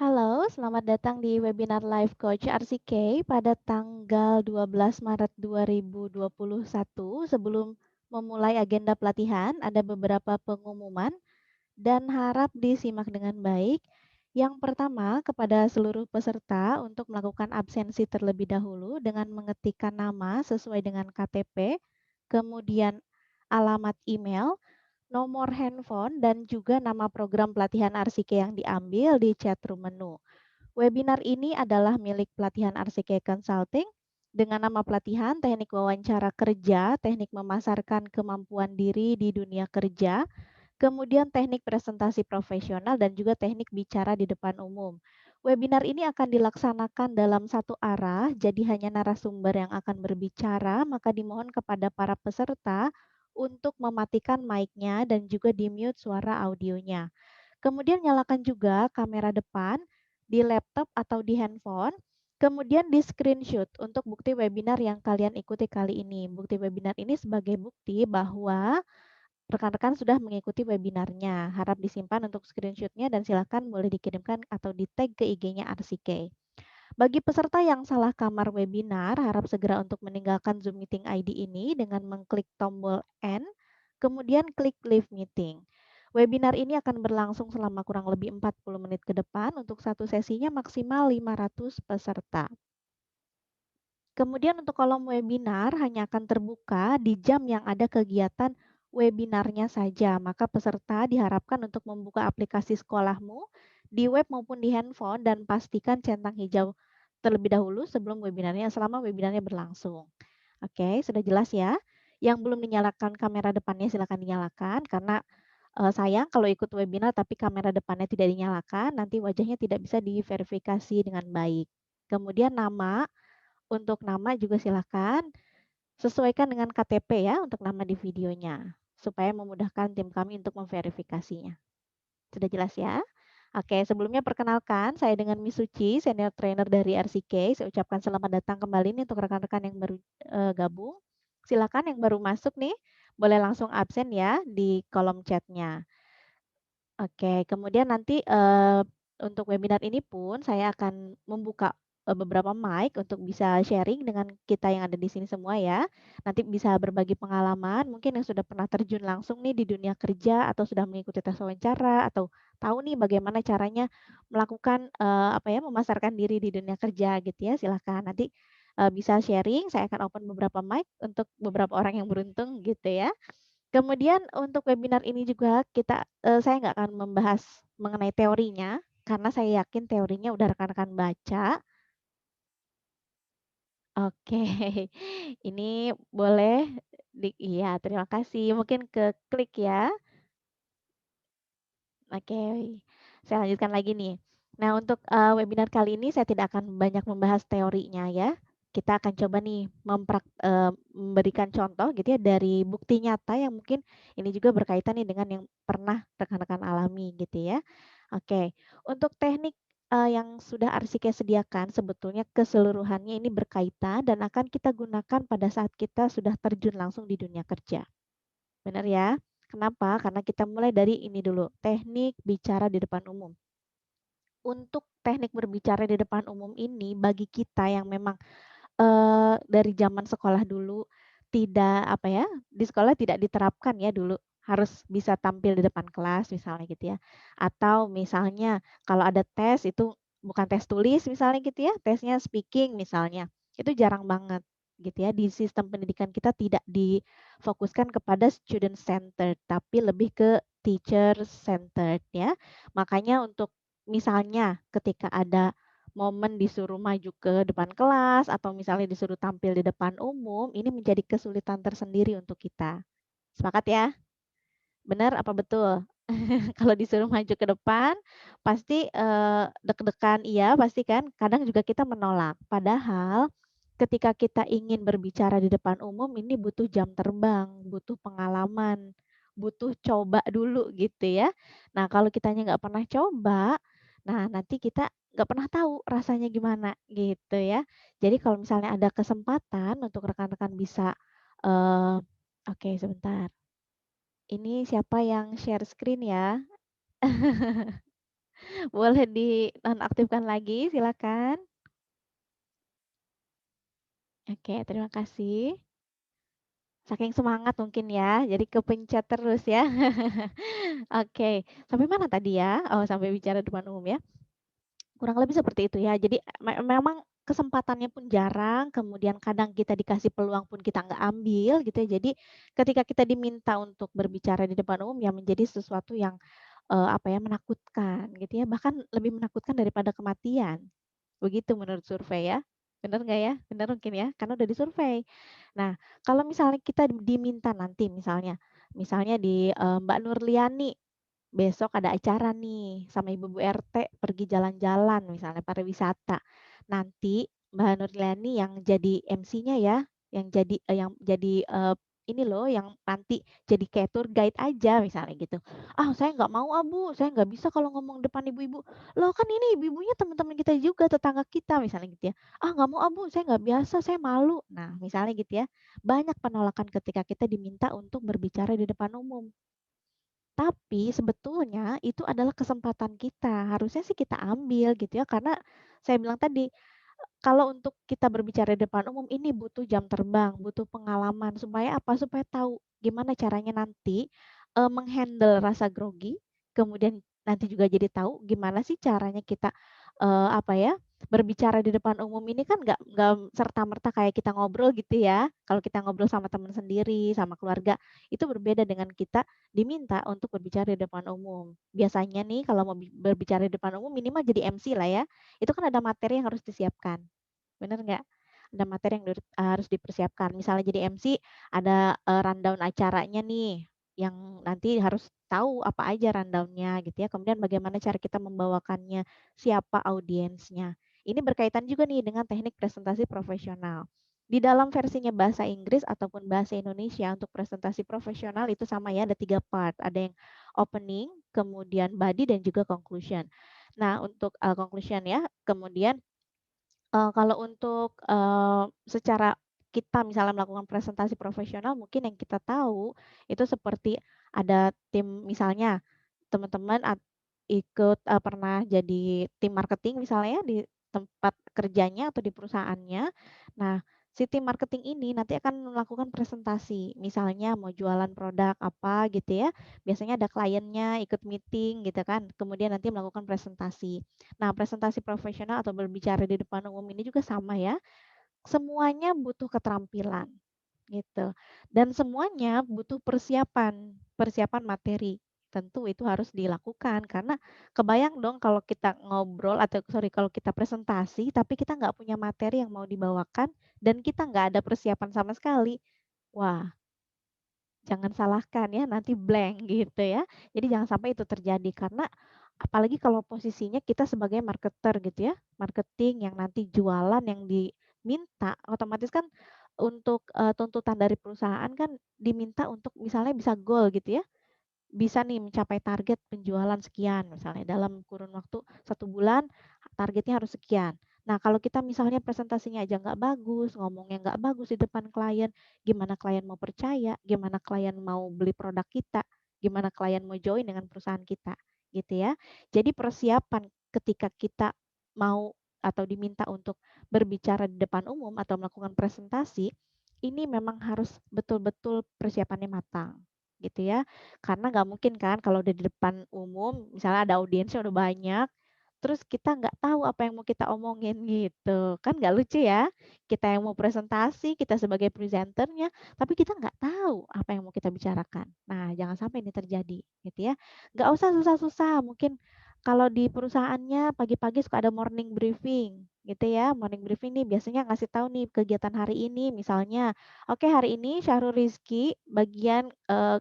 Halo, selamat datang di webinar Live Coach RCK pada tanggal 12 Maret 2021. Sebelum memulai agenda pelatihan, ada beberapa pengumuman dan harap disimak dengan baik. Yang pertama, kepada seluruh peserta untuk melakukan absensi terlebih dahulu dengan mengetikkan nama sesuai dengan KTP, kemudian alamat email, nomor handphone, dan juga nama program pelatihan RCK yang diambil di chatroom menu. Webinar ini adalah milik pelatihan RCK Consulting dengan nama pelatihan Teknik Wawancara Kerja, Teknik Memasarkan Kemampuan Diri di Dunia Kerja, kemudian Teknik Presentasi Profesional, dan juga Teknik Bicara di Depan Umum. Webinar ini akan dilaksanakan dalam satu arah, jadi hanya narasumber yang akan berbicara, maka dimohon kepada para peserta untuk mematikan mic-nya dan juga di-mute suara audionya. Kemudian nyalakan juga kamera depan di laptop atau di handphone, kemudian di screenshot untuk bukti webinar yang kalian ikuti kali ini. Bukti webinar ini sebagai bukti bahwa rekan-rekan sudah mengikuti webinarnya. Harap disimpan untuk screenshotnya dan silakan boleh dikirimkan atau di-tag ke IG-nya RCK. Bagi peserta yang salah kamar webinar, harap segera untuk meninggalkan Zoom Meeting ID ini dengan mengklik tombol N, kemudian klik Leave Meeting. Webinar ini akan berlangsung selama kurang lebih 40 menit ke depan, untuk satu sesinya maksimal 500 peserta. Kemudian untuk kolom webinar hanya akan terbuka di jam yang ada kegiatan webinarnya saja, maka peserta diharapkan untuk membuka aplikasi sekolahmu di web maupun di handphone dan pastikan centang hijau terlebih dahulu sebelum webinarnya selama webinarnya berlangsung. Oke, sudah jelas ya? Yang belum dinyalakan kamera depannya silakan dinyalakan karena sayang kalau ikut webinar tapi kamera depannya tidak dinyalakan, nanti wajahnya tidak bisa diverifikasi dengan baik. Kemudian untuk nama juga silakan sesuaikan dengan KTP ya untuk nama di videonya, supaya memudahkan tim kami untuk memverifikasinya. Sudah jelas ya? Oke, sebelumnya perkenalkan, saya dengan Miss Suci, senior trainer dari RCK. Saya ucapkan selamat datang kembali nih untuk rekan-rekan yang baru gabung. Silakan yang baru masuk nih, boleh langsung absen ya di kolom chatnya. Oke, kemudian nanti untuk webinar ini pun saya akan membuka beberapa mic untuk bisa sharing dengan kita yang ada di sini semua ya. Nanti bisa berbagi pengalaman, mungkin yang sudah pernah terjun langsung nih di dunia kerja atau sudah mengikuti tes wawancara atau tahu nih bagaimana caranya melakukan apa ya, memasarkan diri di dunia kerja gitu ya. Silahkan nanti bisa sharing, saya akan open beberapa mic untuk beberapa orang yang beruntung gitu ya. Kemudian untuk webinar ini juga saya nggak akan membahas mengenai teorinya, karena saya yakin teorinya udah rekan-rekan baca. Oke, ini boleh iya, terima kasih, mungkin ke klik ya. Oke, saya lanjutkan lagi nih. Nah, untuk webinar kali ini saya tidak akan banyak membahas teorinya ya. Kita akan coba nih memberikan contoh gitu ya dari bukti nyata yang mungkin ini juga berkaitan nih dengan yang pernah rekan-rekan alami gitu ya. Oke, untuk teknik yang sudah Arsike sediakan sebetulnya keseluruhannya ini berkaitan dan akan kita gunakan pada saat kita sudah terjun langsung di dunia kerja. Benar ya? Kenapa? Karena kita mulai dari ini dulu, teknik bicara di depan umum. Untuk teknik berbicara di depan umum ini bagi kita yang memang dari zaman sekolah dulu tidak apa ya, di sekolah tidak diterapkan ya dulu, harus bisa tampil di depan kelas misalnya gitu ya. Atau misalnya kalau ada tes itu bukan tes tulis misalnya gitu ya, tesnya speaking misalnya. Itu jarang banget gitu ya. Di sistem pendidikan kita tidak difokuskan kepada student centered, tapi lebih ke teacher centered ya. Makanya untuk misalnya ketika ada momen disuruh maju ke depan kelas atau misalnya disuruh tampil di depan umum, ini menjadi kesulitan tersendiri untuk kita. Sepakat ya? Benar apa betul? Kalau disuruh maju ke depan, pasti deg-degan iya pasti kan, kadang juga kita menolak. Padahal ketika kita ingin berbicara di depan umum ini butuh jam terbang, butuh pengalaman, butuh coba dulu gitu ya. Nah, kalau kitanya nggak pernah coba, nah nanti kita nggak pernah tahu rasanya gimana gitu ya. Jadi kalau misalnya ada kesempatan untuk rekan-rekan bisa oke sebentar. Ini siapa yang share screen ya? Boleh dinonaktifkan lagi, silakan. Oke, terima kasih. Saking semangat mungkin ya, jadi kepencet terus ya. Oke, sampai mana tadi ya? Oh, sampai bicara depan umum ya. Kurang lebih seperti itu ya. Jadi memang kesempatannya pun jarang, kemudian kadang kita dikasih peluang pun kita nggak ambil gitu ya. Jadi ketika kita diminta untuk berbicara di depan umum ya menjadi sesuatu yang, apa ya, menakutkan gitu ya, bahkan lebih menakutkan daripada kematian. Begitu menurut survei ya. Bener nggak ya? Bener mungkin ya? Karena udah disurvei. Nah, kalau misalnya kita diminta nanti misalnya Mbak Nurliani, besok ada acara nih sama ibu-ibu RT pergi jalan-jalan misalnya pariwisata. Nanti Mbak Nurliani yang jadi MC-nya ya, yang jadi ini loh yang nanti jadi kayak tour guide aja misalnya gitu. "Ah, saya nggak mau ah, Bu, saya nggak bisa kalau ngomong depan ibu-ibu." "Loh, kan ini ibu-ibunya teman-teman kita juga, tetangga kita," misalnya gitu ya. "Ah, nggak mau ah, Bu, saya nggak biasa, saya malu." Nah, misalnya gitu ya. Banyak penolakan ketika kita diminta untuk berbicara di depan umum. Tapi sebetulnya itu adalah kesempatan kita, harusnya sih kita ambil gitu ya, karena saya bilang tadi, kalau untuk kita berbicara di depan umum ini butuh jam terbang, butuh pengalaman, supaya apa? Supaya tahu gimana caranya nanti, meng-handle rasa grogi, kemudian nanti juga jadi tahu gimana sih caranya kita, apa ya, berbicara di depan umum ini kan nggak serta-merta kayak kita ngobrol gitu ya. Kalau kita ngobrol sama teman sendiri, sama keluarga, itu berbeda dengan kita diminta untuk berbicara di depan umum. Biasanya nih kalau mau berbicara di depan umum minimal jadi MC lah ya, itu kan ada materi yang harus disiapkan, bener nggak? Ada materi yang harus dipersiapkan. Misalnya jadi MC ada, rundown acaranya nih, yang nanti harus tahu apa aja rundown-nya gitu ya, kemudian bagaimana cara kita membawakannya, siapa audiensnya. Ini berkaitan juga nih dengan teknik presentasi profesional. Di dalam versinya bahasa Inggris ataupun bahasa Indonesia untuk presentasi profesional itu sama ya, ada 3 part, ada yang opening, kemudian body, dan juga conclusion. Nah untuk, conclusion ya, kemudian kalau untuk, secara kita misalnya melakukan presentasi profesional mungkin yang kita tahu itu seperti ada tim misalnya teman-teman ikut, pernah jadi tim marketing misalnya ya di tempat kerjanya atau di perusahaannya. Nah, si tim marketing ini nanti akan melakukan presentasi, misalnya mau jualan produk apa gitu ya, biasanya ada kliennya ikut meeting gitu kan, kemudian nanti melakukan presentasi. Nah, presentasi profesional atau berbicara di depan umum ini juga sama ya, semuanya butuh keterampilan. Gitu. Dan semuanya butuh persiapan, persiapan materi. Tentu itu harus dilakukan karena kebayang dong kalau kita ngobrol atau sorry kalau kita presentasi tapi kita nggak punya materi yang mau dibawakan dan kita nggak ada persiapan sama sekali. Wah, jangan salahkan ya nanti blank gitu ya. Jadi jangan sampai itu terjadi karena apalagi kalau posisinya kita sebagai marketer gitu ya, marketing yang nanti jualan yang diminta otomatis kan untuk, tuntutan dari perusahaan kan diminta untuk misalnya bisa goal gitu ya, bisa nih mencapai target penjualan sekian misalnya dalam kurun waktu 1 bulan targetnya harus sekian. Nah kalau kita misalnya presentasinya aja nggak bagus, ngomongnya nggak bagus di depan klien, gimana klien mau percaya, gimana klien mau beli produk kita, gimana klien mau join dengan perusahaan kita, gitu ya. Jadi persiapan ketika kita mau atau diminta untuk berbicara di depan umum atau melakukan presentasi, ini memang harus betul-betul persiapannya matang, gitu ya. Karena nggak mungkin kan kalau udah di depan umum, misalnya ada audiensnya udah banyak, terus kita nggak tahu apa yang mau kita omongin gitu, kan nggak lucu ya. Kita yang mau presentasi, kita sebagai presenternya, tapi kita nggak tahu apa yang mau kita bicarakan. Nah, jangan sampai ini terjadi gitu ya. Nggak usah susah-susah, mungkin kalau di perusahaannya pagi-pagi suka ada morning briefing gitu ya. Morning briefing nih biasanya ngasih tahu nih kegiatan hari ini misalnya, "Oke, hari ini Syahrul Rizky bagian,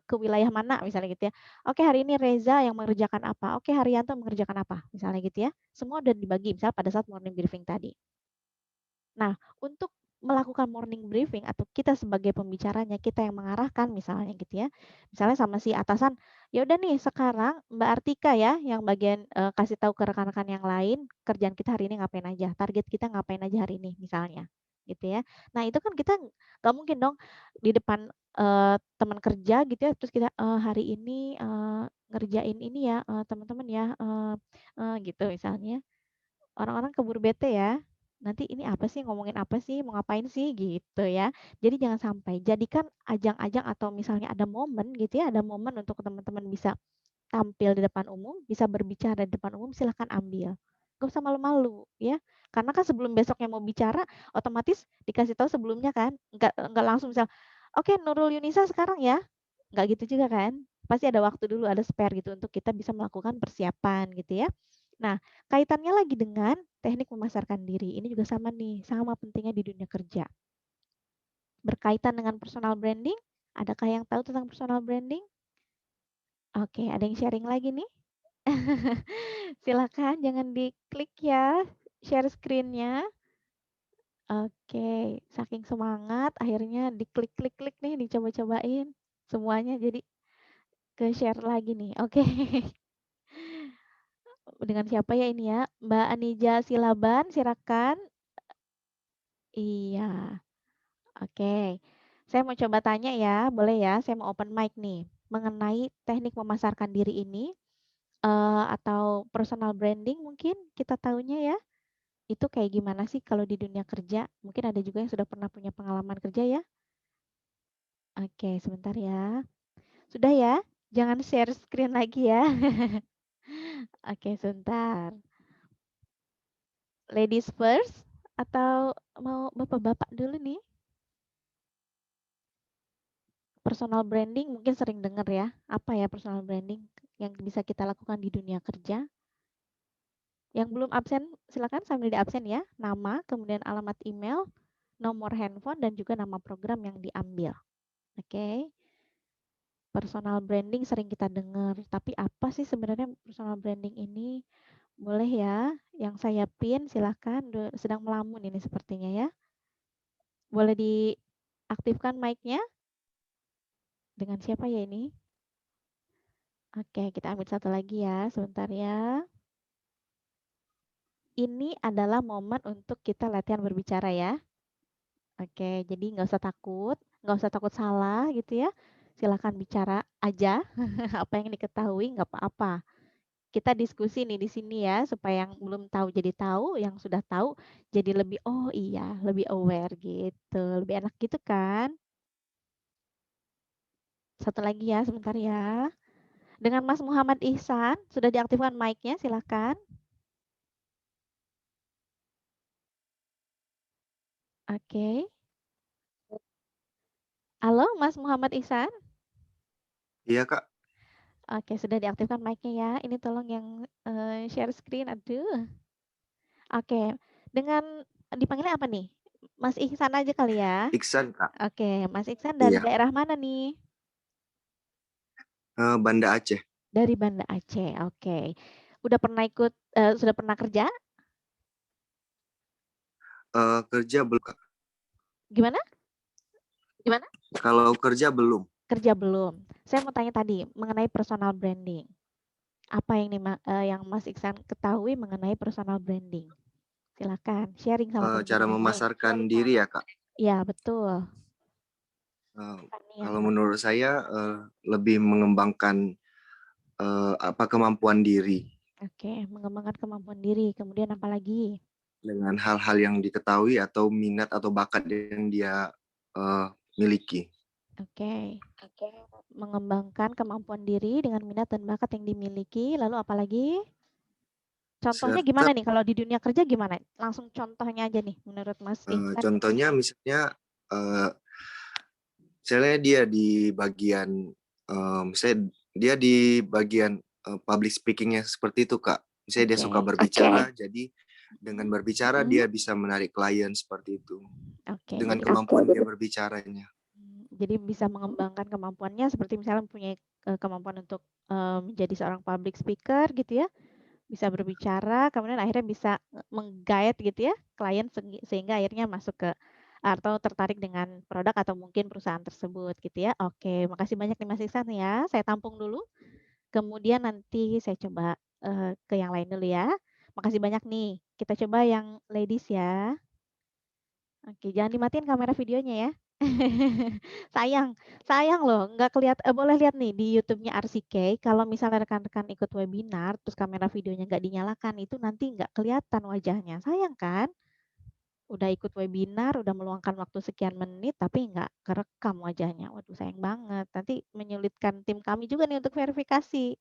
ke wilayah mana?" Misalnya gitu ya. "Oke, hari ini Reza yang mengerjakan apa? Oke, Haryanto mengerjakan apa?" Misalnya gitu ya. Semua udah dibagi misal pada saat morning briefing tadi. Nah, untuk melakukan morning briefing atau kita sebagai pembicaranya, kita yang mengarahkan misalnya gitu ya. Misalnya sama si atasan, "Ya udah nih sekarang Mbak Artika ya yang bagian, kasih tahu ke rekan-rekan yang lain kerjaan kita hari ini ngapain aja, target kita ngapain aja hari ini," misalnya. gitu ya. Nah, itu kan kita nggak mungkin dong di depan, teman kerja gitu ya, terus kita, "Hari ini, ngerjain ini ya, teman-teman ya," gitu misalnya. Orang-orang keburu bete ya, nanti ini apa sih, ngomongin apa sih, mau ngapain sih, gitu ya. Jadi jangan sampai, jadikan ajang-ajang atau misalnya ada momen gitu ya, ada momen untuk teman-teman bisa tampil di depan umum, bisa berbicara di depan umum, silahkan ambil. Nggak usah malu-malu ya, karena kan sebelum besoknya mau bicara, otomatis dikasih tahu sebelumnya kan, nggak langsung misal, "Oke, Nurul Yunisa sekarang ya." Nggak gitu juga kan, pasti ada waktu dulu, ada spare gitu untuk kita bisa melakukan persiapan gitu ya. Nah, kaitannya lagi dengan teknik memasarkan diri, ini juga sama nih, sama pentingnya di dunia kerja. Berkaitan dengan personal branding, adakah yang tahu tentang personal branding? Oke, ada yang sharing lagi nih? Silakan jangan diklik ya, share screen-nya. Oke, saking semangat akhirnya diklik-klik-klik nih, dicoba-cobain semuanya jadi ke-share lagi nih. Oke. Dengan siapa ya ini ya? Mbak Anija Silaban, silakan. Iya, oke. Saya mau coba tanya ya, boleh ya? Saya mau open mic nih. Mengenai teknik memasarkan diri ini, atau personal branding mungkin kita tahunya ya, itu kayak gimana sih kalau di dunia kerja? Mungkin ada juga yang sudah pernah punya pengalaman kerja ya? Oke, sebentar ya. Sudah ya? Jangan share screen lagi ya. Oke, sebentar. Ladies first atau mau bapak-bapak dulu nih? Personal branding mungkin sering dengar ya. Apa ya personal branding yang bisa kita lakukan di dunia kerja? Yang belum absen, silakan sambil di absen ya. Nama, kemudian alamat email, nomor handphone, dan juga nama program yang diambil. Oke. Personal branding sering kita dengar, tapi apa sih sebenarnya personal branding ini? Boleh ya, yang saya pin silahkan, sedang melamun ini sepertinya ya. Boleh diaktifkan mic-nya? Dengan siapa ya ini? Oke, kita ambil satu lagi ya, sebentar ya. Ini adalah momen untuk kita latihan berbicara ya. Oke, jadi nggak usah takut salah gitu ya. Silakan bicara aja, apa yang diketahui nggak apa-apa. Kita diskusi nih di sini ya, supaya yang belum tahu jadi tahu, yang sudah tahu jadi lebih, oh iya, lebih aware gitu, lebih enak gitu kan. Satu lagi ya, sebentar ya. Dengan Mas Muhammad Ihsan, sudah diaktifkan mic-nya, silakan. Oke. Halo, Mas Muhammad Ihsan. Iya, Kak. Oke, sudah diaktifkan mic-nya ya. Ini tolong yang share screen. Aduh. Oke. Dengan dipanggilnya apa nih? Mas Ihsan aja kali ya. Iksan, Kak. Oke, Mas Ihsan dari Iya, daerah mana nih? Banda Aceh. Dari Banda Aceh. Oke. Udah pernah ikut sudah pernah kerja? Kerja belum, Kak. Gimana? Gimana? Kalau kerja belum. Kerja belum. Saya mau tanya tadi mengenai personal branding. Apa yang yang Mas Iksan ketahui mengenai personal branding? Silakan sharing sama Cara teman-teman ya. memasarkan diri ya, Kak. Iya, betul. Eh, Nih yang Kalau menurut saya lebih mengembangkan apa kemampuan diri oke, mengembangkan kemampuan diri. Kemudian apa lagi? dengan hal-hal yang diketahui atau minat atau bakat yang dia eh, miliki. Oke. Mengembangkan kemampuan diri dengan minat dan bakat yang dimiliki. Lalu apa lagi? Contohnya Serta gimana nih kalau di dunia kerja gimana? Langsung contohnya aja nih menurut Mas Ihsan gimana? contohnya misalnya eh, misalnya dia di bagian misalnya dia di bagian public speakingnya seperti itu, Kak. Misalnya dia suka Oke. berbicara, jadi dengan Mhm. berbicara dia bisa menarik klien seperti itu Oke, dengan jadi kemampuan dia berbicaranya. jadi bisa mengembangkan kemampuannya seperti misalnya mempunyai kemampuan untuk menjadi seorang public speaker gitu ya, bisa berbicara, kemudian akhirnya bisa menggait gitu ya klien sehingga akhirnya masuk ke atau tertarik dengan produk atau mungkin perusahaan tersebut gitu ya. Oke, makasih banyak nih Mas Iksan ya. Saya tampung dulu. Kemudian nanti saya coba ke yang lain dulu ya. Makasih banyak nih. Kita coba yang ladies ya. Oke, jangan dimatiin kamera videonya ya. Sayang sayang loh nggak boleh lihat nih di YouTube-nya RCK kalau misalnya rekan-rekan ikut webinar terus kamera videonya nggak dinyalakan itu nanti nggak kelihatan wajahnya, sayang kan? Udah ikut webinar, udah meluangkan waktu sekian menit tapi nggak kerekam wajahnya. Waduh sayang banget, nanti menyulitkan tim kami juga nih untuk verifikasi,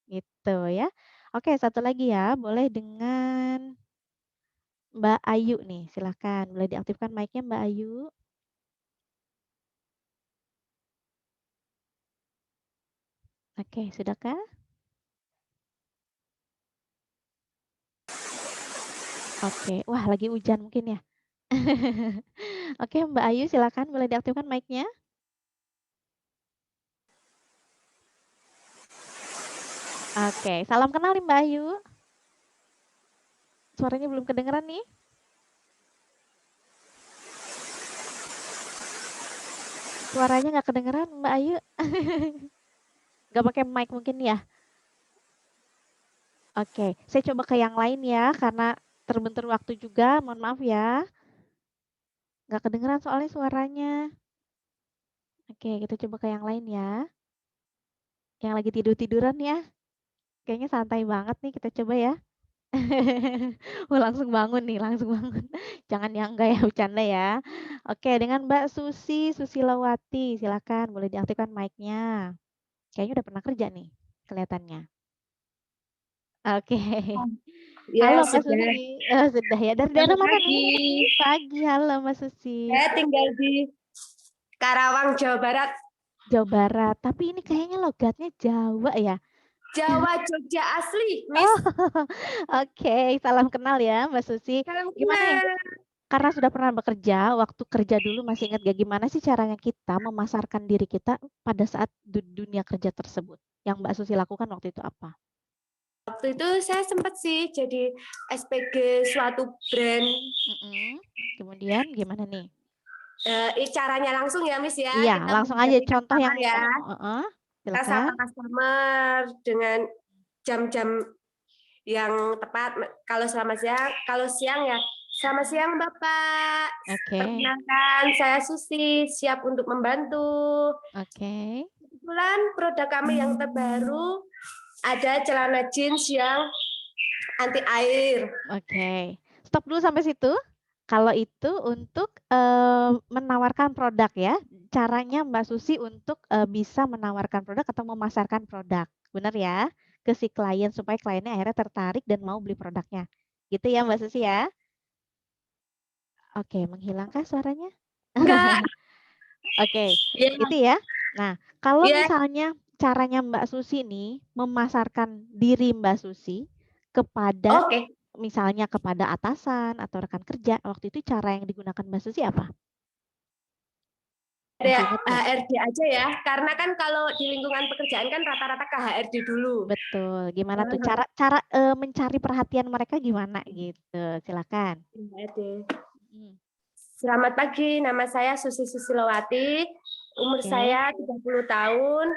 gitu ya. Oke, satu lagi ya, boleh dengan Mbak Ayu nih, silahkan boleh diaktifkan mic-nya Mbak Ayu. Oke, sudahkah? Oke, wah lagi hujan mungkin ya? Oke, Mbak Ayu silakan boleh diaktifkan mic-nya. Oke, salam kenal nih Mbak Ayu. Suaranya belum kedengeran nih. Suaranya nggak kedengeran Mbak Ayu. Nggak pakai mic mungkin ya? Oke, saya coba ke yang lain ya, karena terbentur waktu juga, mohon maaf ya. Nggak kedengeran soalnya suaranya. Oke, kita coba ke yang lain ya. Yang lagi tidur-tiduran ya. Kayaknya santai banget nih, kita coba ya. Oh, langsung bangun nih, langsung bangun. Jangan yang enggak ya, bercanda ya. Oke, dengan Mbak Susi Susilawati, silakan boleh diaktifkan mic-nya. Kayaknya udah pernah kerja nih, kelihatannya. Oke. Ya, Halo Mbak sudah. Susi. Oh, sudah ya. Dari daerah Selamat mana nih? pagi. Pagi, halo Mbak Susi. Saya tinggal di Karawang, Jawa Barat. Jawa Barat, tapi ini kayaknya logatnya Jawa ya? Jawa Jogja asli, Miss. Oh, oke. Salam kenal ya Mbak Susi. Salam Gimana nih? kenal. Karena sudah pernah bekerja, waktu kerja dulu masih ingat gak gimana sih caranya kita memasarkan diri kita pada saat dunia kerja tersebut? Yang Mbak Susi lakukan waktu itu apa? Waktu itu saya sempat sih jadi SPG suatu brand. Kemudian gimana nih? Caranya langsung ya, Miss ya. Iya, Kita langsung aja menghadapi contoh yang customer ya. Kita sapa silakan. customer dengan jam-jam yang tepat. Kalau kalau siang ya, selamat siang Bapak. Oke. Perkenalkan, saya Susi, siap untuk membantu. Oke. Kebetulan produk kami yang terbaru ada celana jeans yang anti air. Oke. Stop dulu sampai situ. Kalau itu untuk menawarkan produk ya, caranya Mbak Susi untuk bisa menawarkan produk atau memasarkan produk, benar ya? Ke si klien supaya kliennya akhirnya tertarik dan mau beli produknya. Gitu ya Mbak Susi ya? Oke, menghilangkah suaranya? Enggak. Oke, Ya, itu ya. Nah, kalau ya. misalnya caranya Mbak Susi nih memasarkan diri Mbak Susi kepada Oke. misalnya kepada atasan atau rekan kerja, waktu itu cara yang digunakan Mbak Susi apa? Ada Masih ingat nggak? HRD aja ya, karena kan kalau di lingkungan pekerjaan kan rata-rata ke HRD dulu. Betul. Gimana tuh cara mencari perhatian mereka gimana gitu? Silakan. HRD. Selamat pagi, nama saya Susi Susilowati. Umur saya 30 tahun.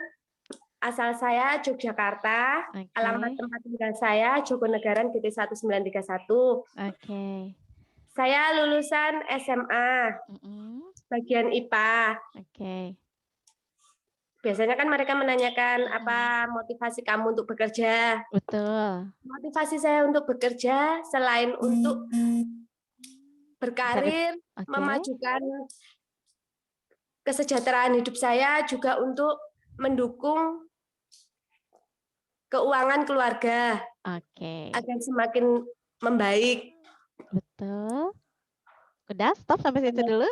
Asal saya Yogyakarta. Alamat tempat tinggal saya Jogonegaran GT 1931. Oke. Saya lulusan SMA, bagian IPA. Oke. Biasanya kan mereka menanyakan apa motivasi kamu untuk bekerja. Betul. Motivasi saya untuk bekerja selain untuk berkarir, memajukan kesejahteraan hidup saya, juga untuk mendukung keuangan keluarga agar semakin membaik. Betul. Udah stop sampai situ dulu.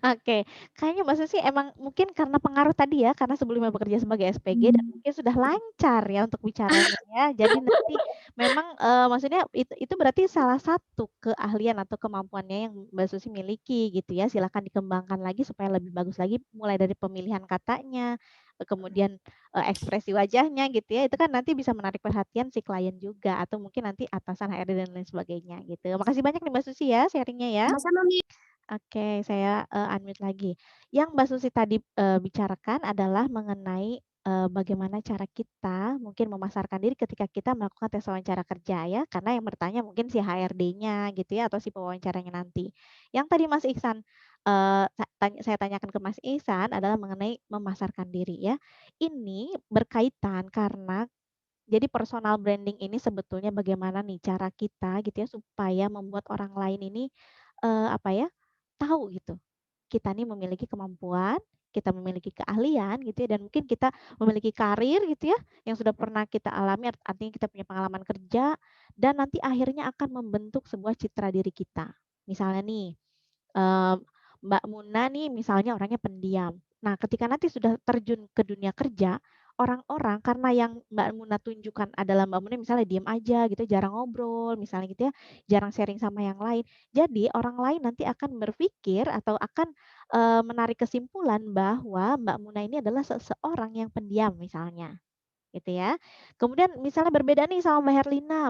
Oke, kayaknya Mbak Susi emang mungkin karena pengaruh tadi ya, karena sebelumnya bekerja sebagai SPG dan mungkin sudah lancar ya untuk bicaranya ya. Jadi nanti memang maksudnya itu berarti salah satu keahlian atau kemampuannya yang Mbak Susi miliki gitu ya. Silahkan dikembangkan lagi supaya lebih bagus lagi mulai dari pemilihan katanya, kemudian ekspresi wajahnya gitu ya. Itu kan nanti bisa menarik perhatian si klien juga atau mungkin nanti atasan HRD dan lain sebagainya gitu. Makasih banyak nih Mbak Susi ya sharingnya ya. Sama-sama, Mi. Oke, saya unmute lagi. Yang Mbak Susi tadi bicarakan adalah mengenai bagaimana cara kita mungkin memasarkan diri ketika kita melakukan tes wawancara kerja ya, karena yang bertanya mungkin si HRD-nya gitu ya atau si pewawancaranya nanti. Yang tadi Mas Ihsan, saya tanyakan ke Mas Ihsan adalah mengenai memasarkan diri ya. Ini berkaitan karena jadi personal branding ini sebetulnya bagaimana nih cara kita gitu ya supaya membuat orang lain ini, apa ya, tahu gitu, kita nih memiliki kemampuan, kita memiliki keahlian gitu ya dan mungkin kita memiliki karir gitu ya, yang sudah pernah kita alami artinya kita punya pengalaman kerja dan nanti akhirnya akan membentuk sebuah citra diri kita. Misalnya nih, eee, Mbak Muna nih misalnya orangnya pendiam. Nah, ketika nanti sudah terjun ke dunia kerja, orang-orang karena yang Mbak Muna tunjukkan adalah Mbak Muna misalnya diem aja gitu, jarang ngobrol misalnya gitu ya, jarang sharing sama yang lain. Jadi orang lain nanti akan berpikir atau akan, menarik kesimpulan bahwa Mbak Muna ini adalah seseorang yang pendiam misalnya. Gitu ya. Kemudian misalnya berbeda nih sama Mbak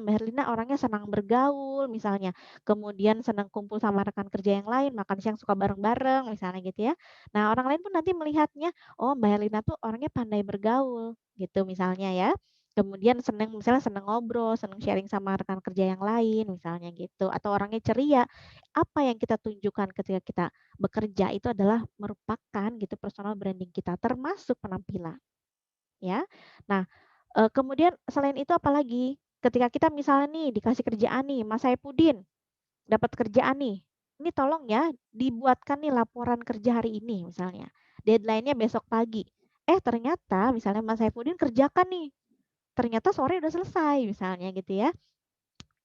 Herlina orangnya senang bergaul misalnya, kemudian senang kumpul sama rekan kerja yang lain, makan siang suka bareng-bareng misalnya gitu ya. Nah orang lain pun nanti melihatnya, oh Mbak Herlina tuh orangnya pandai bergaul gitu misalnya ya. Kemudian senang misalnya senang ngobrol, senang sharing sama rekan kerja yang lain misalnya gitu, atau orangnya ceria. Apa yang kita tunjukkan ketika kita bekerja itu adalah merupakan gitu personal branding kita termasuk penampilan. Ya. Nah, kemudian selain itu apalagi, ketika kita misalnya nih dikasih kerjaan nih, Mas Saipudin dapat kerjaan nih, ini tolong ya dibuatkan nih laporan kerja hari ini misalnya, deadline-nya besok pagi. Ternyata misalnya Mas Saipudin kerjakan nih, ternyata sore udah selesai misalnya gitu ya.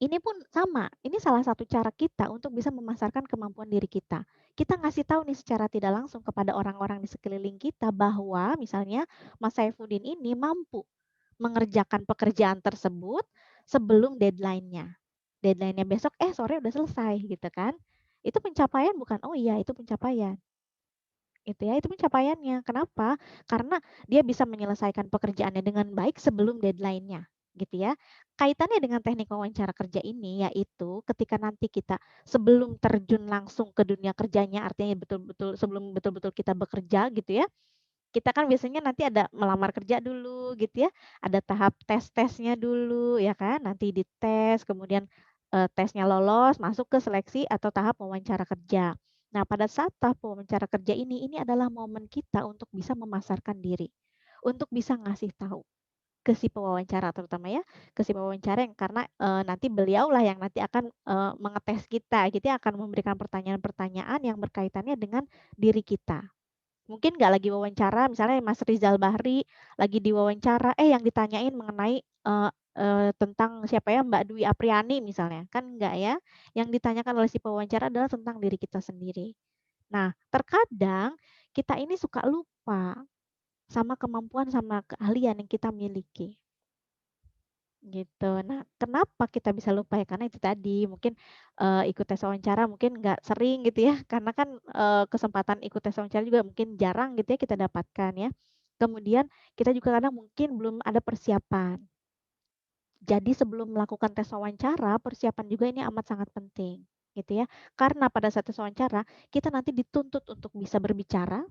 Ini pun sama, ini salah satu cara kita untuk bisa memasarkan kemampuan diri kita. Kita ngasih tahu nih secara tidak langsung kepada orang-orang di sekeliling kita bahwa misalnya Mas Saifuddin ini mampu mengerjakan pekerjaan tersebut sebelum deadline-nya. Deadline-nya besok, sore udah selesai gitu kan. Itu pencapaian bukan? Oh iya, itu pencapaian. Itu ya, itu pencapaiannya. Kenapa? Karena dia bisa menyelesaikan pekerjaannya dengan baik sebelum deadline-nya, gitu ya. Kaitannya dengan teknik wawancara kerja ini yaitu ketika nanti kita sebelum terjun langsung ke dunia kerjanya, artinya betul-betul sebelum betul-betul kita bekerja gitu ya, kita kan biasanya nanti ada melamar kerja dulu gitu ya, ada tahap tes-tesnya dulu ya kan, nanti dites kemudian, tesnya lolos masuk ke seleksi atau tahap wawancara kerja. Nah pada saat tahap wawancara kerja ini adalah momen kita untuk bisa memasarkan diri, untuk bisa ngasih tahu ke si pewawancara terutama ya, ke si pewawancara yang karena, nanti beliaulah yang nanti akan, mengetes kita gitu ya, akan memberikan pertanyaan-pertanyaan yang berkaitannya dengan diri kita. Mungkin nggak lagi wawancara, misalnya Mas Rizal Bahri lagi diwawancara, yang ditanyain mengenai, tentang siapa ya, Mbak Dwi Apriani misalnya, kan enggak ya. Yang ditanyakan oleh si pewawancara adalah tentang diri kita sendiri. Nah, terkadang kita ini suka lupa sama kemampuan, sama keahlian yang kita miliki. Gitu. Nah, kenapa kita bisa lupa ya, karena itu tadi mungkin, ikut tes wawancara mungkin nggak sering gitu ya, karena kan, kesempatan ikut tes wawancara juga mungkin jarang gitu ya kita dapatkan ya. Kemudian kita juga kadang mungkin belum ada persiapan. Jadi sebelum melakukan tes wawancara, persiapan juga ini amat sangat penting, gitu ya. Karena pada saat tes wawancara, kita nanti dituntut untuk bisa berbicara,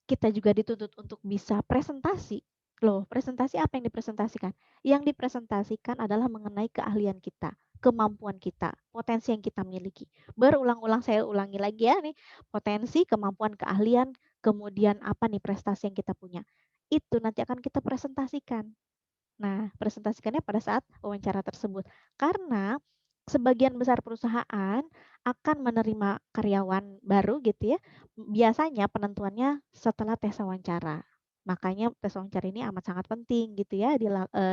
kita juga dituntut untuk bisa presentasi. Loh, presentasi apa yang dipresentasikan? Yang dipresentasikan adalah mengenai keahlian kita, kemampuan kita, potensi yang kita miliki. Berulang-ulang saya ulangi lagi ya nih, potensi, kemampuan, keahlian, kemudian apa nih prestasi yang kita punya. Itu nanti akan kita presentasikan. Nah, presentasikannya pada saat wawancara tersebut. Karena sebagian besar perusahaan akan menerima karyawan baru gitu ya, biasanya penentuannya setelah tes wawancara. Makanya tes wawancara ini amat sangat penting gitu ya,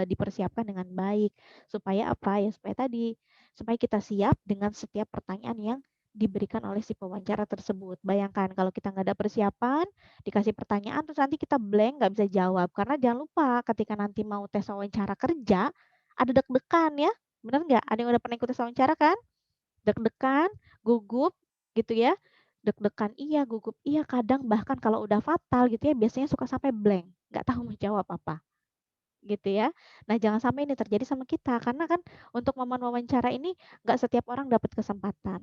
dipersiapkan dengan baik. Supaya apa ya, supaya kita siap dengan setiap pertanyaan yang diberikan oleh si pewawancara tersebut. Bayangkan kalau kita nggak ada persiapan, dikasih pertanyaan terus nanti kita blank nggak bisa jawab. Karena jangan lupa ketika nanti mau tes wawancara kerja, ada deg-degan ya, bener nggak? Ada yang udah pernah ikut tes wawancara kan? Deg-degan, gugup gitu ya, deg-degan iya, gugup iya, kadang bahkan kalau udah fatal gitu ya, biasanya suka sampai blank, nggak tahu mau jawab apa, gitu ya. Nah jangan sampai ini terjadi sama kita, karena kan untuk momen wawancara ini nggak setiap orang dapat kesempatan.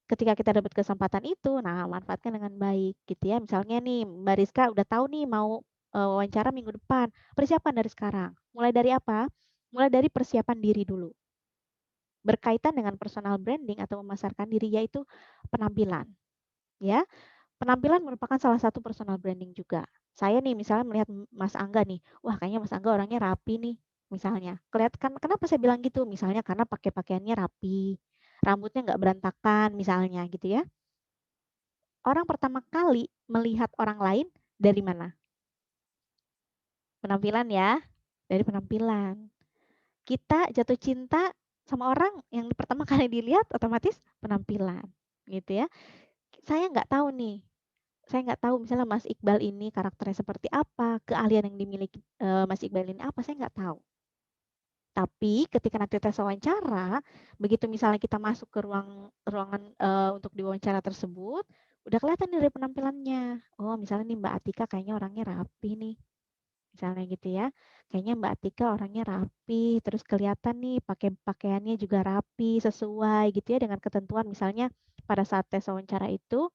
Ketika kita dapat kesempatan itu, nah manfaatkan dengan baik gitu ya. Misalnya nih Mbak Rizka udah tahu nih mau wawancara minggu depan. Persiapan dari sekarang. Mulai dari apa? Mulai dari persiapan diri dulu. Berkaitan dengan personal branding atau memasarkan diri yaitu penampilan. Ya, penampilan merupakan salah satu personal branding juga. Saya nih misalnya melihat Mas Angga nih, wah kayaknya Mas Angga orangnya rapi nih, misalnya. Kelihatan kenapa saya bilang gitu? Misalnya karena pakai pakaiannya rapi, rambutnya nggak berantakan misalnya gitu ya. Orang pertama kali melihat orang lain dari mana? Penampilan ya, dari penampilan. Kita jatuh cinta sama orang yang pertama kali dilihat otomatis penampilan, gitu ya. Saya nggak tahu nih, saya nggak tahu misalnya Mas Iqbal ini karakternya seperti apa, keahlian yang dimiliki Mas Iqbal ini apa, saya nggak tahu. Tapi ketika nanti tes wawancara, begitu misalnya kita masuk ke ruangan untuk diwawancara tersebut, udah kelihatan dari penampilannya. Oh, misalnya nih Mbak Atika kayaknya orangnya rapi nih. Misalnya gitu ya. Kayaknya Mbak Atika orangnya rapi, terus kelihatan nih pakai pakaiannya juga rapi, sesuai gitu ya dengan ketentuan misalnya pada saat tes wawancara itu.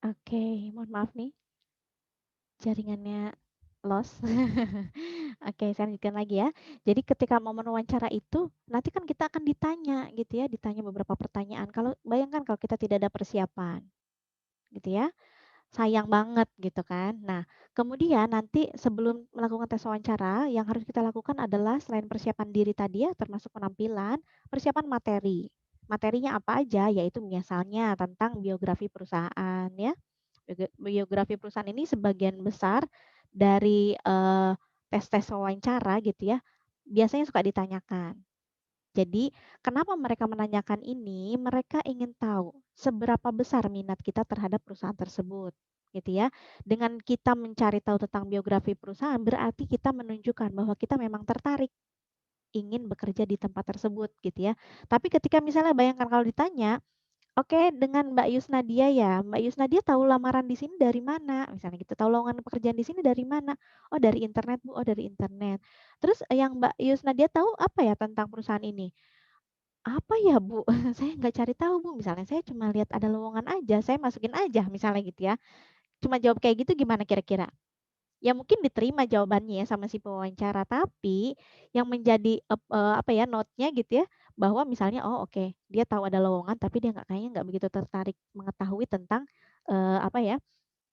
Oke, mohon maaf nih, jaringannya lost. Oke, saya lanjutkan lagi ya. Jadi ketika momen wawancara itu, nanti kan kita akan ditanya gitu ya, ditanya beberapa pertanyaan. Kalau bayangkan kalau kita tidak ada persiapan, gitu ya, sayang banget gitu kan. Nah, kemudian nanti sebelum melakukan tes wawancara, yang harus kita lakukan adalah selain persiapan diri tadi ya, termasuk penampilan, persiapan materi. Materinya apa aja? Yaitu misalnya tentang biografi perusahaan ya. Biografi perusahaan ini sebagian besar dari tes-tes wawancara gitu ya, biasanya suka ditanyakan. Jadi, kenapa mereka menanyakan ini? Mereka ingin tahu seberapa besar minat kita terhadap perusahaan tersebut, gitu ya. Dengan kita mencari tahu tentang biografi perusahaan, berarti kita menunjukkan bahwa kita memang tertarik ingin bekerja di tempat tersebut, gitu ya. Tapi ketika misalnya bayangkan kalau ditanya, oke, dengan Mbak Yusnadia ya. Mbak Yusnadia tahu lamaran di sini dari mana? Misalnya gitu, tahu lowongan pekerjaan di sini dari mana? Oh, dari internet, Bu. Oh, dari internet. Terus yang Mbak Yusnadia tahu apa ya tentang perusahaan ini? Apa ya, Bu? Saya nggak cari tahu, Bu. Misalnya saya cuma lihat ada lowongan aja, saya masukin aja, misalnya gitu ya. Cuma jawab kayak gitu gimana kira-kira? Ya mungkin diterima jawabannya ya sama si pewawancara, tapi yang menjadi apa ya, note-nya gitu ya, bahwa misalnya, oh oke, dia tahu ada lowongan tapi dia kayaknya nggak begitu tertarik mengetahui tentang, apa ya,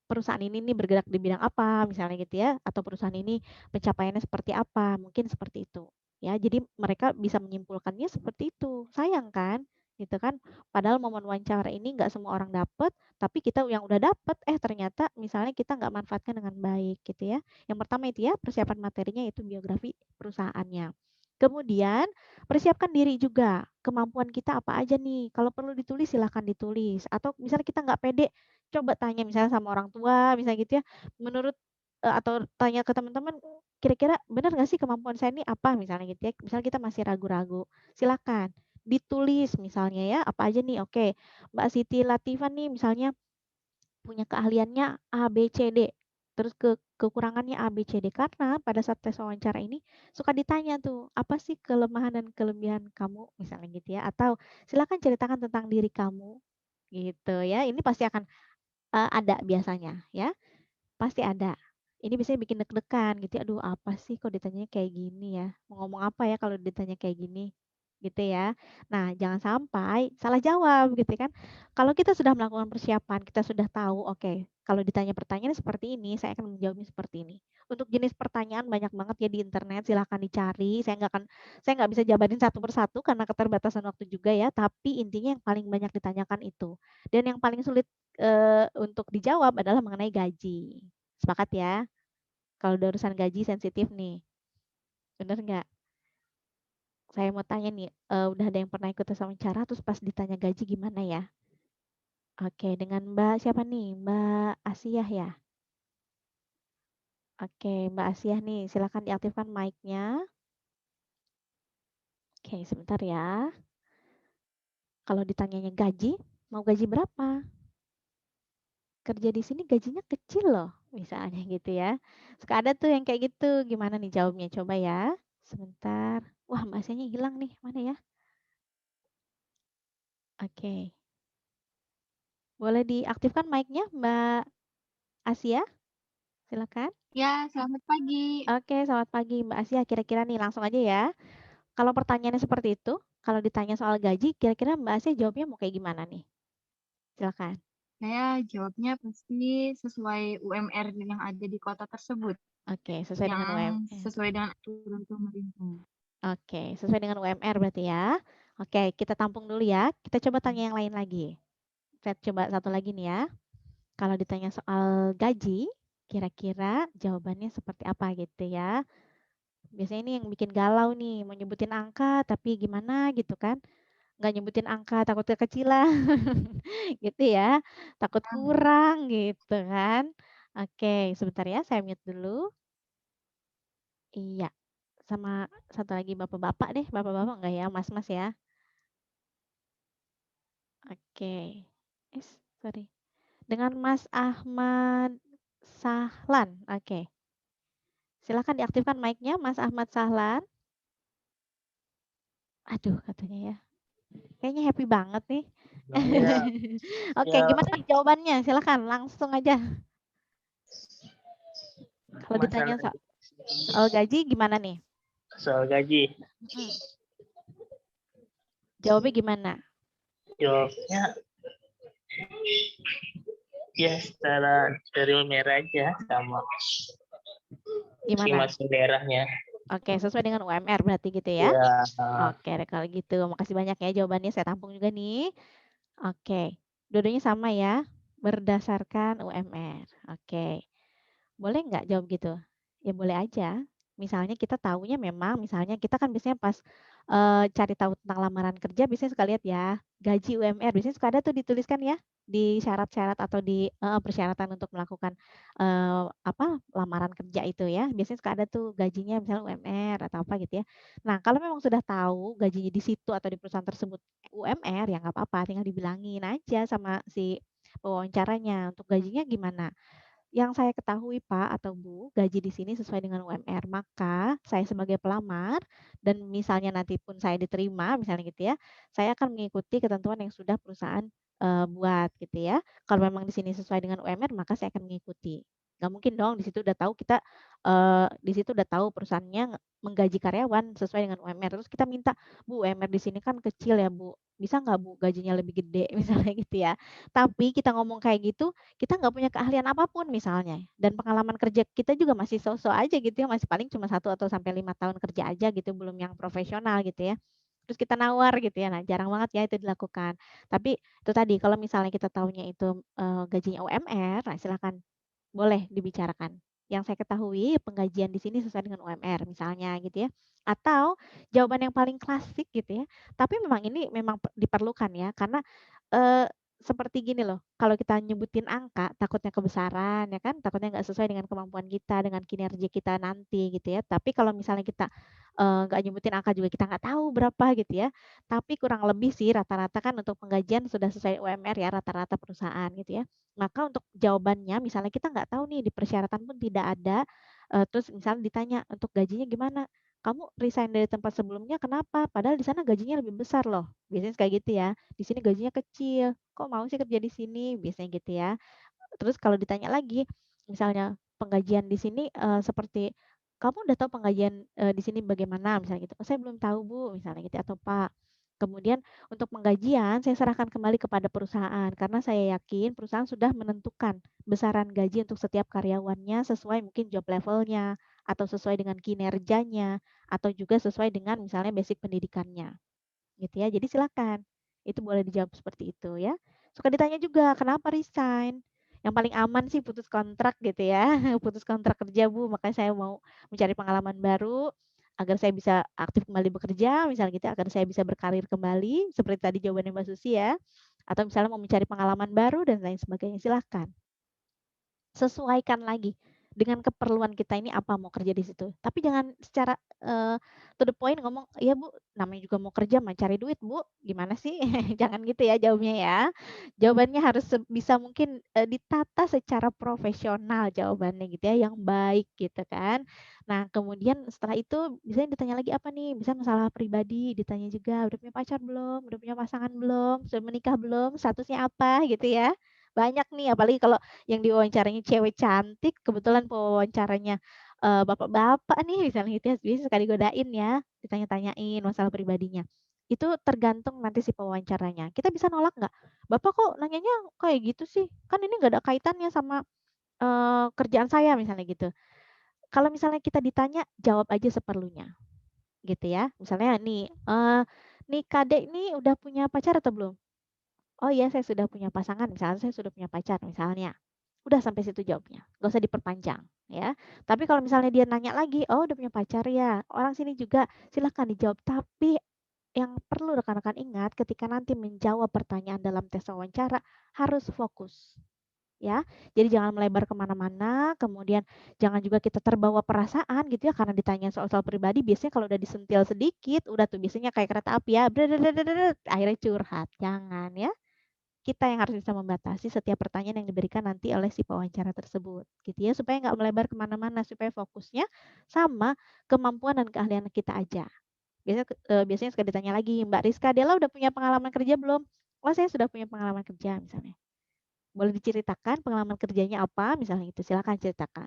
perusahaan ini nih bergerak di bidang apa, misalnya gitu ya, atau perusahaan ini pencapaiannya seperti apa, mungkin seperti itu. Ya, jadi mereka bisa menyimpulkannya seperti itu. Sayang kan, gitu kan. Padahal momen wawancara ini nggak semua orang dapat, tapi kita yang udah dapat, ternyata misalnya kita nggak manfaatkan dengan baik gitu ya. Yang pertama itu ya, persiapan materinya itu biografi perusahaannya. Kemudian persiapkan diri juga, kemampuan kita apa aja nih. Kalau perlu ditulis silahkan ditulis. Atau misalnya kita nggak pede, coba tanya misalnya sama orang tua, misalnya gitu ya, menurut atau tanya ke teman-teman, kira-kira benar nggak sih kemampuan saya ini apa, misalnya gitu ya. Misalnya kita masih ragu-ragu, silakan ditulis misalnya ya, apa aja nih, oke, Mbak Siti Latifah nih misalnya punya keahliannya A, B, C, D. Terus kekurangannya A, B, C, D. Karena pada saat tes wawancara ini suka ditanya tuh, apa sih kelemahan dan kelebihan kamu, misalnya gitu ya. Atau silakan ceritakan tentang diri kamu, gitu ya. Ini pasti akan ada biasanya ya, pasti ada. Ini biasanya bikin deg-degan gitu ya, aduh apa sih kok ditanyanya kayak gini ya, mau ngomong apa ya kalau ditanya kayak gini, gitu ya. Nah, jangan sampai salah jawab gitu kan. Kalau kita sudah melakukan persiapan, kita sudah tahu, oke, kalau ditanya pertanyaan seperti ini, saya akan menjawabnya seperti ini. Untuk jenis pertanyaan banyak banget ya di internet, silahkan dicari. Saya nggak bisa jabarin satu persatu karena keterbatasan waktu juga ya, tapi intinya yang paling banyak ditanyakan itu. Dan yang paling sulit untuk dijawab adalah mengenai gaji. Sepakat ya? Kalau udah urusan gaji sensitif nih. Bener nggak? Saya mau tanya nih, udah ada yang pernah ikut tes wawancara terus pas ditanya gaji gimana ya? Oke, dengan Mbak siapa nih? Mbak Asiyah ya? Oke, Mbak Asiyah nih, silakan diaktifkan mic-nya. Oke, sebentar ya. Kalau ditanyanya gaji, mau gaji berapa? kerja di sini gajinya kecil loh, misalnya gitu ya. Suka ada tuh yang kayak gitu. Gimana nih jawabnya? Coba ya. Sebentar. Wah, Mbak Asianya hilang nih. Mana ya? Oke. Boleh diaktifkan mic-nya, Mbak Asia? Silakan. Ya, selamat pagi. Oke, selamat pagi Mbak Asia. Kira-kira nih langsung aja ya. Kalau pertanyaannya seperti itu, kalau ditanya soal gaji, kira-kira Mbak Asia jawabnya mau kayak gimana nih? Silakan. Saya jawabnya pasti sesuai UMR yang ada di kota tersebut, Oke, sesuai dengan yang UMR. sesuai dengan aturan pemerintah. Oke, sesuai dengan UMR berarti ya. Oke, kita tampung dulu ya. Kita coba tanya yang lain lagi. Saya coba satu lagi nih ya. Kalau ditanya soal gaji, kira-kira jawabannya seperti apa gitu ya. Biasanya ini yang bikin galau nih, mau nyebutin angka tapi gimana gitu kan. Nggak nyebutin angka takut kekecilan gitu ya. Takut kurang gitu kan. Oke, sebentar ya saya mute dulu. Iya, sama satu lagi bapak-bapak deh. Bapak-bapak enggak ya, mas-mas ya. Oke. Sorry. Dengan Mas Ahmad Sahlan. Oke. Silakan diaktifkan mic-nya Mas Ahmad Sahlan. Aduh, katanya ya. Kayaknya happy banget nih. Ya, Oke, ya, gimana nih jawabannya? Silakan langsung aja. Kalau ditanya soal gaji gimana nih? soal gaji. Jawabnya gimana? Jawabnya ya secara dari UMR aja sama Gimana? masing daerahnya. Oke, sesuai dengan UMR berarti gitu ya? Ya, Oke, kalau gitu. Makasih banyak ya jawabannya. Saya tampung juga nih. Oke, dua-duanya sama ya, berdasarkan UMR. Oke, boleh nggak jawab gitu? Ya boleh aja. Misalnya kita tahunya memang, misalnya kita kan biasanya pas cari tahu tentang lamaran kerja, biasanya suka lihat ya, gaji UMR. Biasanya suka ada tuh dituliskan ya, di syarat-syarat atau di persyaratan untuk melakukan lamaran kerja itu ya. Biasanya suka ada tuh gajinya misalnya UMR atau apa gitu ya. Nah, kalau memang sudah tahu gajinya di situ atau di perusahaan tersebut UMR, ya nggak apa-apa, tinggal dibilangin aja sama si pewawancaranya untuk gajinya gimana. Yang saya ketahui Pak atau Bu, gaji di sini sesuai dengan UMR. Maka saya sebagai pelamar dan misalnya nanti pun saya diterima, misalnya gitu ya, saya akan mengikuti ketentuan yang sudah perusahaan buat gitu ya. Kalau memang di sini sesuai dengan UMR, maka saya akan mengikuti. Nggak mungkin dong di situ udah tahu kita di situ udah tahu perusahaannya menggaji karyawan sesuai dengan UMR. Terus kita minta, Bu, UMR di sini kan kecil ya Bu, bisa nggak Bu gajinya lebih gede misalnya gitu ya. Tapi kita ngomong kayak gitu, kita nggak punya keahlian apapun misalnya, dan pengalaman kerja kita juga masih so-so aja gitu ya, masih paling cuma 1 atau sampai 5 tahun kerja aja gitu, belum yang profesional gitu ya. Terus kita nawar gitu ya, nah jarang banget ya itu dilakukan. Tapi itu tadi kalau misalnya kita tahunya itu, gajinya UMR, nah silakan boleh dibicarakan. Yang saya ketahui penggajian di sini sesuai dengan UMR misalnya gitu ya. Atau jawaban yang paling klasik gitu ya, tapi memang ini memang diperlukan ya karena, eee, seperti gini loh, kalau kita nyebutin angka takutnya kebesaran ya kan, takutnya nggak sesuai dengan kemampuan kita, dengan kinerja kita nanti gitu ya. Tapi kalau misalnya kita, nggak nyebutin angka juga kita nggak tahu berapa gitu ya, tapi kurang lebih sih rata-rata kan untuk penggajian sudah sesuai UMR ya rata-rata perusahaan gitu ya. Maka untuk jawabannya misalnya kita nggak tahu nih di persyaratan pun tidak ada, terus misalnya ditanya, "Untuk gajinya gimana?" "Kamu resign dari tempat sebelumnya kenapa? Padahal di sana gajinya lebih besar loh." Biasanya kayak gitu ya, "Di sini gajinya kecil, kok mau sih kerja di sini?" Biasanya gitu ya. Terus kalau ditanya lagi, misalnya penggajian di sini, seperti, "Kamu udah tahu penggajian, di sini bagaimana?" Misalnya gitu, "Oh, saya belum tahu, Bu," misalnya gitu, atau "Pak." Kemudian untuk penggajian saya serahkan kembali kepada perusahaan, karena saya yakin perusahaan sudah menentukan besaran gaji untuk setiap karyawannya sesuai mungkin job level-nya, atau sesuai dengan kinerjanya, atau juga sesuai dengan misalnya basic pendidikannya. Gitu ya. Jadi silakan, itu boleh dijawab seperti itu ya. Suka ditanya juga, "Kenapa resign?" Yang paling aman sih putus kontrak gitu ya, putus kontrak kerja, Bu, makanya saya mau mencari pengalaman baru agar saya bisa aktif kembali bekerja, misalnya gitu, agar saya bisa berkarir kembali seperti tadi jawabannya Mbak Susi ya. Atau misalnya mau mencari pengalaman baru dan lain sebagainya, silahkan. Sesuaikan lagi dengan keperluan kita ini apa mau kerja di situ. Tapi jangan secara to the point ngomong, "Iya Bu, namanya juga mau kerja mah cari duit Bu, gimana sih?" Jangan gitu ya jawabnya ya. Jawabannya harus sebisa mungkin ditata secara profesional jawabannya gitu ya, yang baik gitu kan. Nah, kemudian setelah itu biasanya ditanya lagi apa nih? Bisa masalah pribadi, ditanya juga, "Udah punya pacar belum? Udah punya pasangan belum? Sudah menikah belum? Statusnya apa?" Gitu ya. Banyak nih, apalagi kalau yang diwawancaranya cewek cantik, kebetulan pewawancaranya bapak-bapak nih misalnya gitu ya, biasanya suka digodain ya, ditanya-tanyain masalah pribadinya. Itu tergantung nanti si pewawancaranya. Kita bisa nolak nggak? "Bapak kok nanyanya kayak gitu sih? Kan ini nggak ada kaitannya sama kerjaan saya," misalnya gitu. Kalau misalnya kita ditanya, jawab aja seperlunya, gitu ya. Misalnya nih, "Nih Kadek nih udah punya pacar atau belum?" "Oh iya saya sudah punya pasangan," misalnya, "saya sudah punya pacar," misalnya. Udah sampai situ jawabnya, nggak usah diperpanjang ya. Tapi kalau misalnya dia nanya lagi, "Oh udah punya pacar ya? Orang sini juga," silahkan dijawab. Tapi yang perlu rekan-rekan ingat ketika nanti menjawab pertanyaan dalam tes wawancara, harus fokus. Ya, jadi jangan melebar kemana-mana, kemudian jangan juga kita terbawa perasaan gitu ya, karena ditanya soal-soal pribadi biasanya kalau udah disentil sedikit, udah tuh biasanya kayak kereta api ya, akhirnya curhat, jangan ya. Kita yang harus bisa membatasi setiap pertanyaan yang diberikan nanti oleh si pewawancara tersebut, gitu ya, supaya nggak melebar kemana-mana, supaya fokusnya sama kemampuan dan keahlian kita aja. Biasanya suka ditanya lagi, "Mbak Rizka Dela udah punya pengalaman kerja belum?" "Oh saya sudah punya pengalaman kerja," misalnya. "Boleh diceritakan pengalaman kerjanya apa?" Misalnya itu, silakan ceritakan.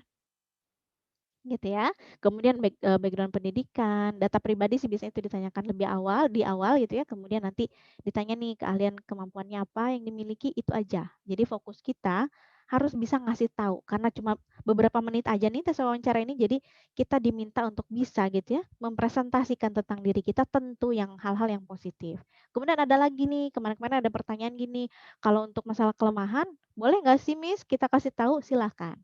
Gitu ya. Kemudian background pendidikan, data pribadi sih biasanya itu ditanyakan lebih awal, di awal gitu ya, kemudian nanti ditanya nih keahlian kemampuannya apa yang dimiliki, itu aja. Jadi fokus kita harus bisa ngasih tahu, karena cuma beberapa menit aja nih tes wawancara ini, jadi kita diminta untuk bisa gitu ya, mempresentasikan tentang diri kita tentu yang hal-hal yang positif. Kemudian ada lagi nih, kemarin-kemarin ada pertanyaan gini, "Kalau untuk masalah kelemahan, boleh nggak sih Miss kita kasih tahu?" Silahkan.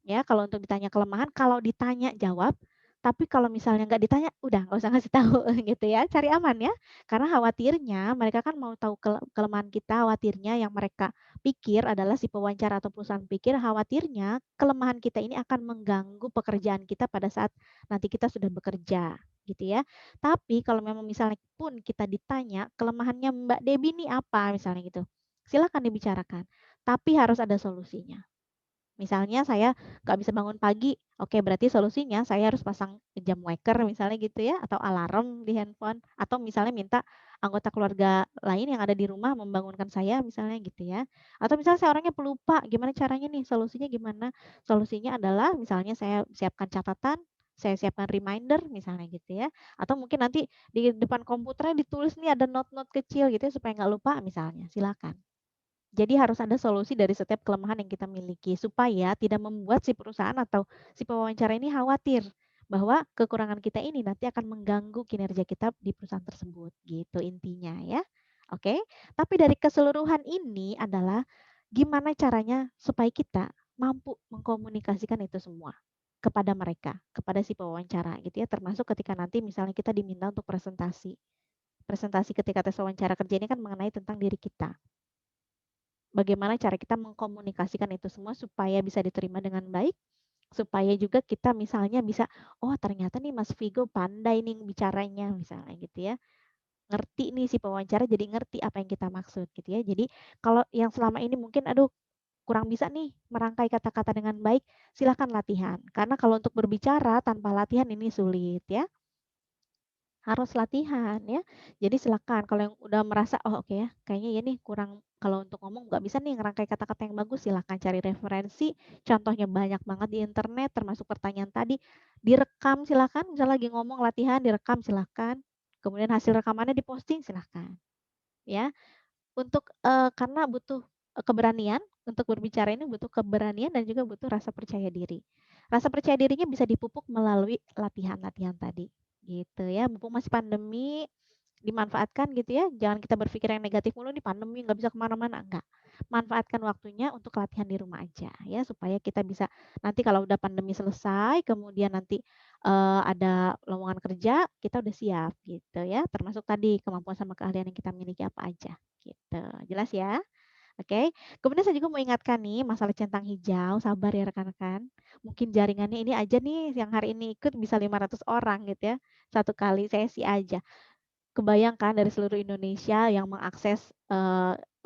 Ya, kalau untuk ditanya kelemahan, kalau ditanya jawab, tapi kalau misalnya nggak ditanya, udah nggak usah ngasih tahu gitu ya, cari aman ya. Karena khawatirnya mereka kan mau tahu kelemahan kita, khawatirnya yang mereka pikir adalah si pewawancara atau perusahaan pikir khawatirnya kelemahan kita ini akan mengganggu pekerjaan kita pada saat nanti kita sudah bekerja, gitu ya. Tapi kalau memang misalnya pun kita ditanya, kelemahannya Mbak Debbie ini apa misalnya gitu, silakan dibicarakan, tapi harus ada solusinya. Misalnya saya nggak bisa bangun pagi, oke berarti solusinya saya harus pasang jam waker misalnya gitu ya, atau alarm di handphone, atau misalnya minta anggota keluarga lain yang ada di rumah membangunkan saya misalnya gitu ya. Atau misalnya saya orangnya pelupa, gimana caranya nih, solusinya gimana? Solusinya adalah misalnya saya siapkan catatan, saya siapkan reminder misalnya gitu ya. Atau mungkin nanti di depan komputernya ditulis nih ada note-note kecil gitu ya supaya nggak lupa misalnya, silakan. Jadi harus ada solusi dari setiap kelemahan yang kita miliki supaya tidak membuat si perusahaan atau si pewawancara ini khawatir bahwa kekurangan kita ini nanti akan mengganggu kinerja kita di perusahaan tersebut gitu intinya ya. Oke. Tapi dari keseluruhan ini adalah gimana caranya supaya kita mampu mengkomunikasikan itu semua kepada mereka, kepada si pewawancara gitu ya, termasuk ketika nanti misalnya kita diminta untuk presentasi. Presentasi ketika tes wawancara kerja ini kan mengenai tentang diri kita. Bagaimana cara kita mengkomunikasikan itu semua supaya bisa diterima dengan baik, supaya juga kita misalnya bisa, "Oh ternyata nih Mas Vigo pandai nih bicaranya," misalnya gitu ya. Ngerti nih si pewawancara jadi ngerti apa yang kita maksud gitu ya. Jadi kalau yang selama ini mungkin, aduh kurang bisa nih merangkai kata-kata dengan baik, silahkan latihan. Karena kalau untuk berbicara tanpa latihan ini sulit ya. Harus latihan ya. Jadi silakan kalau yang udah merasa, "Oh oke ya, kayaknya ya nih kurang kalau untuk ngomong nggak bisa nih ngerangkai kata-kata yang bagus," silakan cari referensi, contohnya banyak banget di internet termasuk pertanyaan tadi, direkam silakan, misal lagi ngomong latihan direkam silakan, kemudian hasil rekamannya diposting silahkan, ya. Untuk, karena butuh, keberanian, untuk berbicara ini butuh keberanian dan juga butuh rasa percaya diri. Rasa percaya dirinya bisa dipupuk melalui latihan-latihan tadi, gitu ya. Mumpung masih pandemi, dimanfaatkan gitu ya, jangan kita berpikir yang negatif mulu nih pandemi nggak bisa kemana mana enggak. Manfaatkan waktunya untuk latihan di rumah aja ya, supaya kita bisa nanti kalau udah pandemi selesai, kemudian nanti, ada lowongan kerja, kita udah siap gitu ya, termasuk tadi kemampuan sama keahlian yang kita miliki apa aja, gitu. Jelas ya? Oke. Kemudian saya juga mau ingatkan nih masalah centang hijau, sabar ya rekan-rekan. Mungkin jaringannya ini aja nih yang hari ini ikut bisa 500 orang gitu ya, satu kali sesi aja. Kebayang kan dari seluruh Indonesia yang mengakses,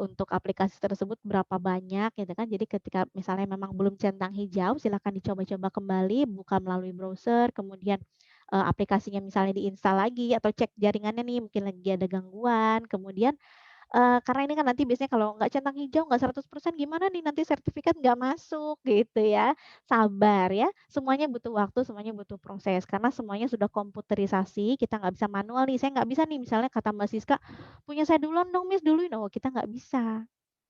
untuk aplikasi tersebut berapa banyak gitu kan. Jadi ketika misalnya memang belum centang hijau, silakan dicoba-coba kembali, buka melalui browser, kemudian, aplikasinya misalnya diinstal lagi atau cek jaringannya nih, mungkin lagi ada gangguan, kemudian karena ini kan nanti biasanya kalau nggak centang hijau, nggak 100% gimana nih nanti sertifikat nggak masuk gitu ya. Sabar ya, semuanya butuh waktu, semuanya butuh proses karena semuanya sudah komputerisasi, kita nggak bisa manual nih, saya nggak bisa nih misalnya kata Mbak Siska, "Punya saya duluan dong Miss, duluin." Oh kita nggak bisa.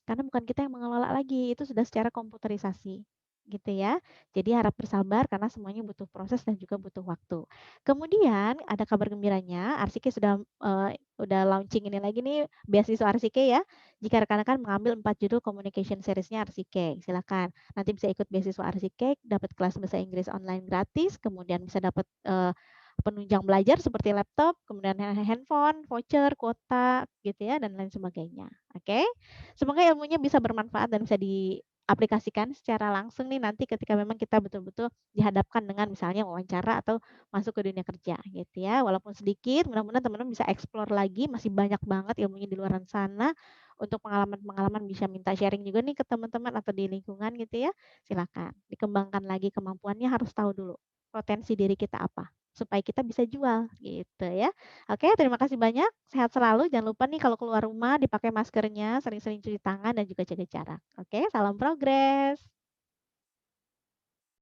Karena bukan kita yang mengelola lagi, itu sudah secara komputerisasi, gitu ya. Jadi harap bersabar karena semuanya butuh proses dan juga butuh waktu. Kemudian ada kabar gembiranya, Arsike udah launching ini lagi nih beasiswa Arsike ya. Jika rekan-rekan mengambil 4 judul communication series-nya Arsike, silakan. Nanti bisa ikut beasiswa Arsike, dapat kelas bahasa Inggris online gratis, kemudian bisa dapat penunjang belajar seperti laptop, kemudian handphone, voucher, kuota gitu ya dan lain sebagainya. Oke? Semoga ilmunya bisa bermanfaat dan bisa diaplikasikan secara langsung nih nanti ketika memang kita betul-betul dihadapkan dengan misalnya wawancara atau masuk ke dunia kerja gitu ya. Walaupun sedikit, mudah-mudahan teman-teman bisa explore lagi, masih banyak banget ilmunya di luaran sana. Untuk pengalaman-pengalaman bisa minta sharing juga nih ke teman-teman atau di lingkungan gitu ya. Silakan, dikembangkan lagi kemampuannya harus tahu dulu potensi diri kita apa supaya kita bisa jual gitu ya. Oke, terima kasih banyak. Sehat selalu. Jangan lupa nih kalau keluar rumah dipakai maskernya, sering-sering cuci tangan dan juga jaga jarak. Oke, salam progres.